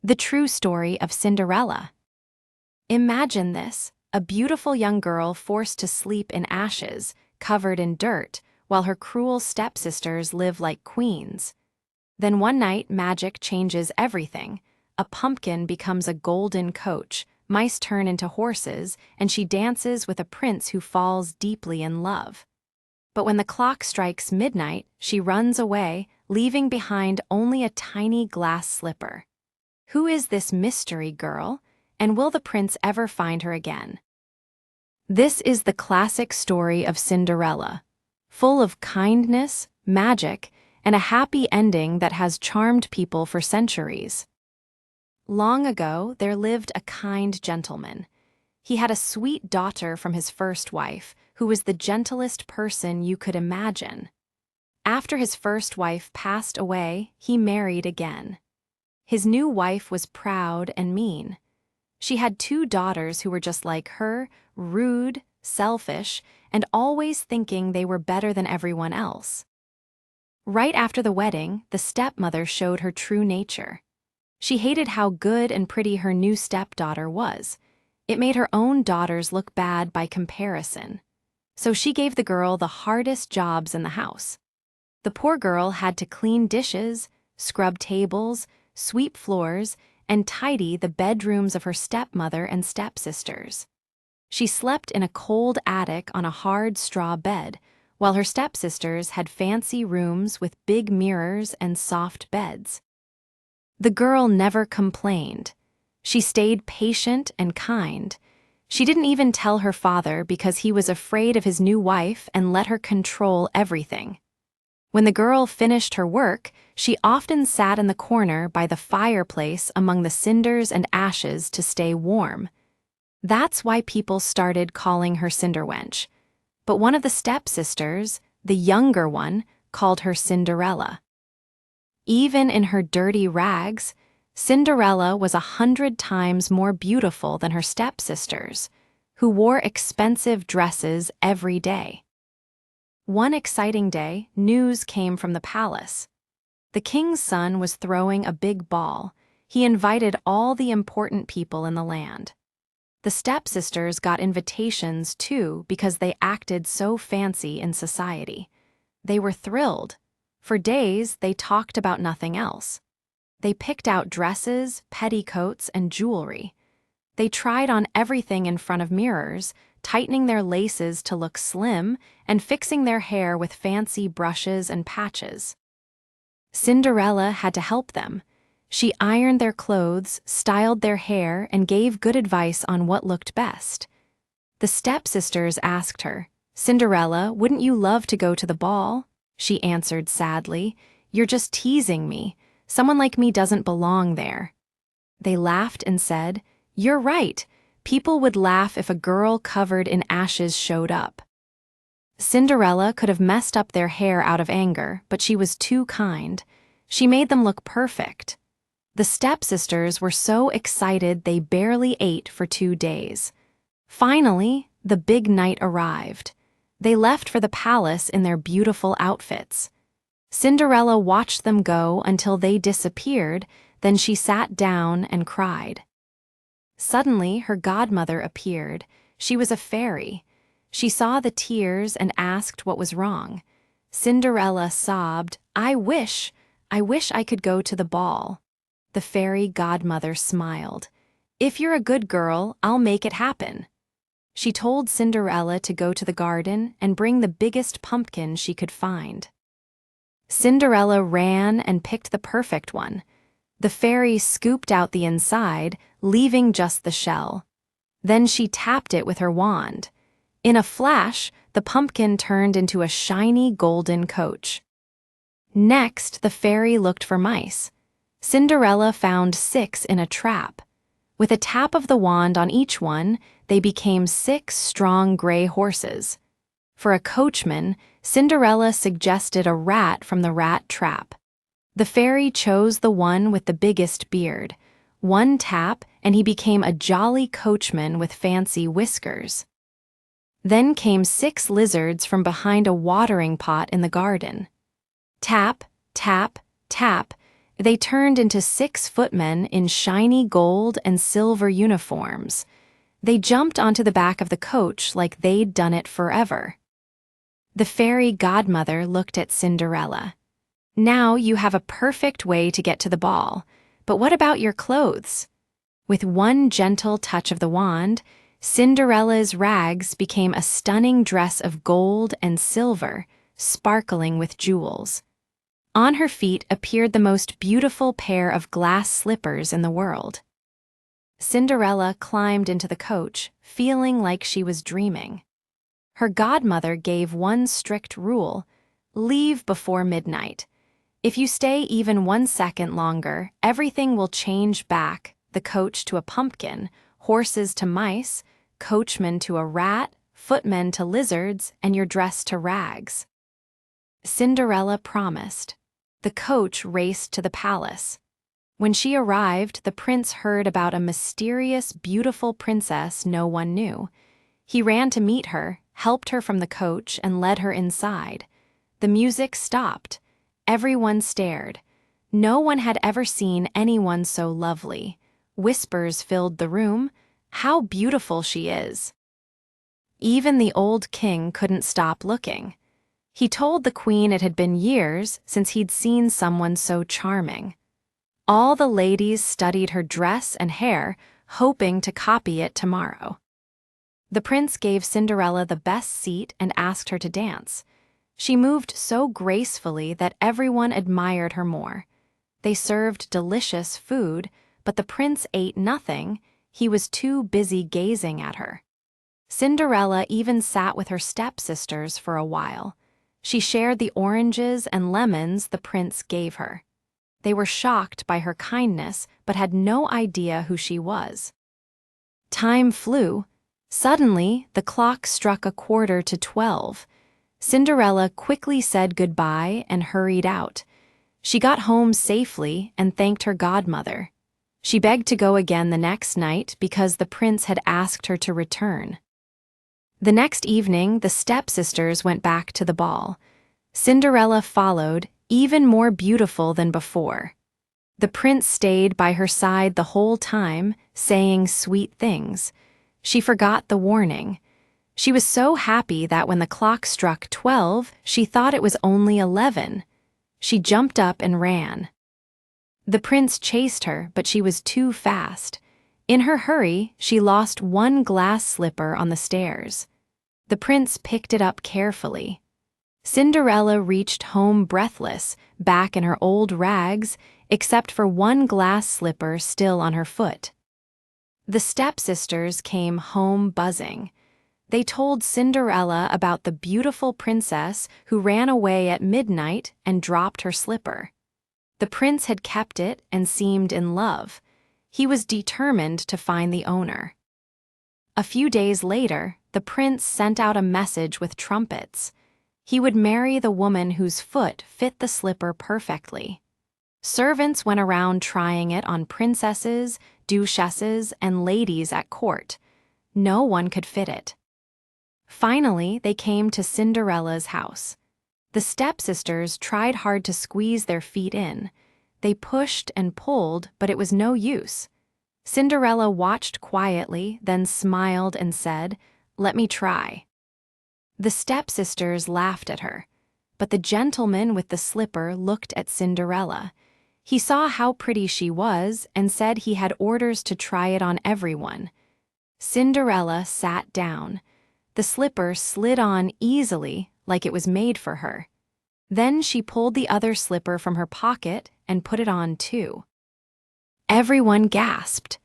The true story of Cinderella. Imagine this, a beautiful young girl forced to sleep in ashes, covered in dirt, while her cruel stepsisters live like queens. Then one night, magic changes everything. A pumpkin becomes a golden coach, mice turn into horses, and she dances with a prince who falls deeply in love. But when the clock strikes midnight, she runs away, leaving behind only a tiny glass slipper. Who is this mystery girl, and will the prince ever find her again? This is the classic story of Cinderella, full of kindness, magic, and a happy ending that has charmed people for centuries. Long ago, there lived a kind gentleman. He had a sweet daughter from his first wife, who was the gentlest person you could imagine. After his first wife passed away, he married again. His new wife was proud and mean. She had two daughters who were just like her, rude, selfish, and always thinking they were better than everyone else. Right after the wedding, the stepmother showed her true nature. She hated how good and pretty her new stepdaughter was. It made her own daughters look bad by comparison. So she gave the girl the hardest jobs in the house. The poor girl had to clean dishes, scrub tables, sweep floors, and tidy the bedrooms of her stepmother and stepsisters. She slept in a cold attic on a hard straw bed, while her stepsisters had fancy rooms with big mirrors and soft beds. The girl never complained. She stayed patient and kind. She didn't even tell her father because he was afraid of his new wife and let her control everything. When the girl finished her work, she often sat in the corner by the fireplace among the cinders and ashes to stay warm. That's why people started calling her Cinderwench. But one of the stepsisters, the younger one, called her Cinderella. Even in her dirty rags, Cinderella was 100 times more beautiful than her stepsisters, who wore expensive dresses every day. One exciting day, news came from the palace. The king's son was throwing a big ball. He invited all the important people in the land. The stepsisters got invitations too because they acted so fancy in society. They were thrilled. For days, they talked about nothing else. They picked out dresses, petticoats, and jewelry. They tried on everything in front of mirrors, tightening their laces to look slim and fixing their hair with fancy brushes and patches. Cinderella had to help them. She ironed their clothes, styled their hair, and gave good advice on what looked best. The stepsisters asked her, "Cinderella, wouldn't you love to go to the ball?" She answered sadly, "You're just teasing me. Someone like me doesn't belong there." They laughed and said, "You're right. People would laugh if a girl covered in ashes showed up." Cinderella could have messed up their hair out of anger, but she was too kind. She made them look perfect. The stepsisters were so excited they barely ate for 2 days. Finally, the big night arrived. They left for the palace in their beautiful outfits. Cinderella watched them go until they disappeared, then she sat down and cried. Suddenly, her godmother appeared. She was a fairy. She saw the tears and asked what was wrong. Cinderella sobbed, I wish I could go to the ball." The fairy godmother smiled. "If you're a good girl, I'll make it happen." She told Cinderella to go to the garden and bring the biggest pumpkin she could find. Cinderella ran and picked the perfect one. The fairy scooped out the inside, leaving just the shell. Then she tapped it with her wand. In a flash, the pumpkin turned into a shiny golden coach. Next, the fairy looked for mice. Cinderella found 6 in a trap. With a tap of the wand on each one, they became 6 strong gray horses. For a coachman, Cinderella suggested a rat from the rat trap. The fairy chose the one with the biggest beard. One tap, and he became a jolly coachman with fancy whiskers. Then came 6 lizards from behind a watering pot in the garden. Tap, tap, tap, They turned into 6 footmen in shiny gold and silver uniforms. They jumped onto the back of the coach like they'd done it forever. The fairy godmother looked at Cinderella. "Now you have a perfect way to get to the ball, but what about your clothes?" With one gentle touch of the wand, Cinderella's rags became a stunning dress of gold and silver, sparkling with jewels. On her feet appeared the most beautiful pair of glass slippers in the world. Cinderella climbed into the coach, feeling like she was dreaming. Her godmother gave one strict rule: leave before midnight. If you stay even 1 second longer, everything will change back, the coach to a pumpkin, horses to mice, coachman to a rat, footmen to lizards, and your dress to rags. Cinderella promised. The coach raced to the palace. When she arrived, the prince heard about a mysterious, beautiful princess no one knew. He ran to meet her, helped her from the coach, and led her inside. The music stopped. Everyone stared. No one had ever seen anyone so lovely. Whispers filled the room. "How beautiful she is!" Even the old king couldn't stop looking. He told the queen it had been years since he'd seen someone so charming. All the ladies studied her dress and hair, hoping to copy it tomorrow. The prince gave Cinderella the best seat and asked her to dance. She moved so gracefully that everyone admired her more. They served delicious food, but the prince ate nothing. He was too busy gazing at her. Cinderella even sat with her stepsisters for a while. She shared the oranges and lemons the prince gave her. They were shocked by her kindness, but had no idea who she was. Time flew. Suddenly, the clock struck 12:15. Cinderella quickly said goodbye and hurried out. She got home safely and thanked her godmother. She begged to go again the next night because the prince had asked her to return. The next evening, the stepsisters went back to the ball. Cinderella followed, even more beautiful than before. The prince stayed by her side the whole time, saying sweet things. She forgot the warning. She was so happy that when the clock struck 12, she thought it was only 11. She jumped up and ran. The prince chased her, but she was too fast. In her hurry, she lost one glass slipper on the stairs. The prince picked it up carefully. Cinderella reached home breathless, back in her old rags, except for one glass slipper still on her foot. The stepsisters came home buzzing. They told Cinderella about the beautiful princess who ran away at midnight and dropped her slipper. The prince had kept it and seemed in love. He was determined to find the owner. A few days later, the prince sent out a message with trumpets. He would marry the woman whose foot fit the slipper perfectly. Servants went around trying it on princesses, duchesses, and ladies at court. No one could fit it. Finally, they came to Cinderella's house. The stepsisters tried hard to squeeze their feet in. They pushed and pulled, but it was no use. Cinderella watched quietly, then smiled and said, "Let me try." The stepsisters laughed at her, but the gentleman with the slipper looked at Cinderella. He saw how pretty she was and said he had orders to try it on everyone. Cinderella sat down. The slipper slid on easily, like it was made for her. Then she pulled the other slipper from her pocket and put it on too. Everyone gasped.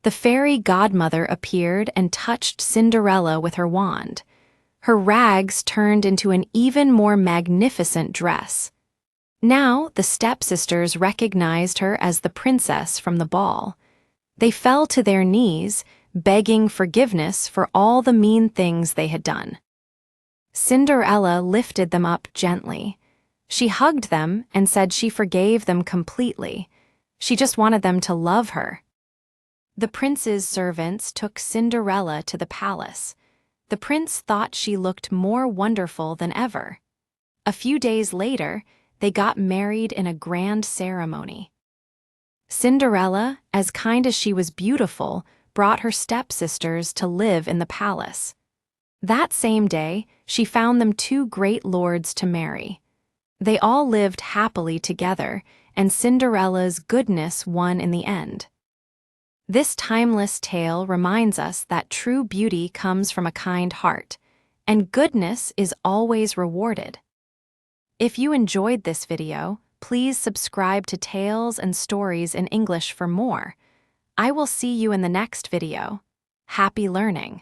The fairy godmother appeared and touched Cinderella with her wand. Her rags turned into an even more magnificent dress. Now the stepsisters recognized her as the princess from the ball. They fell to their knees, begging forgiveness for all the mean things they had done. Cinderella lifted them up gently. She hugged them and said she forgave them completely. She just wanted them to love her. The prince's servants took Cinderella to the palace. The prince thought she looked more wonderful than ever. A few days later, they got married in a grand ceremony. Cinderella, as kind as she was beautiful, brought her stepsisters to live in the palace. That same day, she found them two great lords to marry. They all lived happily together, and Cinderella's goodness won in the end. This timeless tale reminds us that true beauty comes from a kind heart, and goodness is always rewarded. If you enjoyed this video, please subscribe to Tales and Stories in English for more. I will see you in the next video. Happy learning!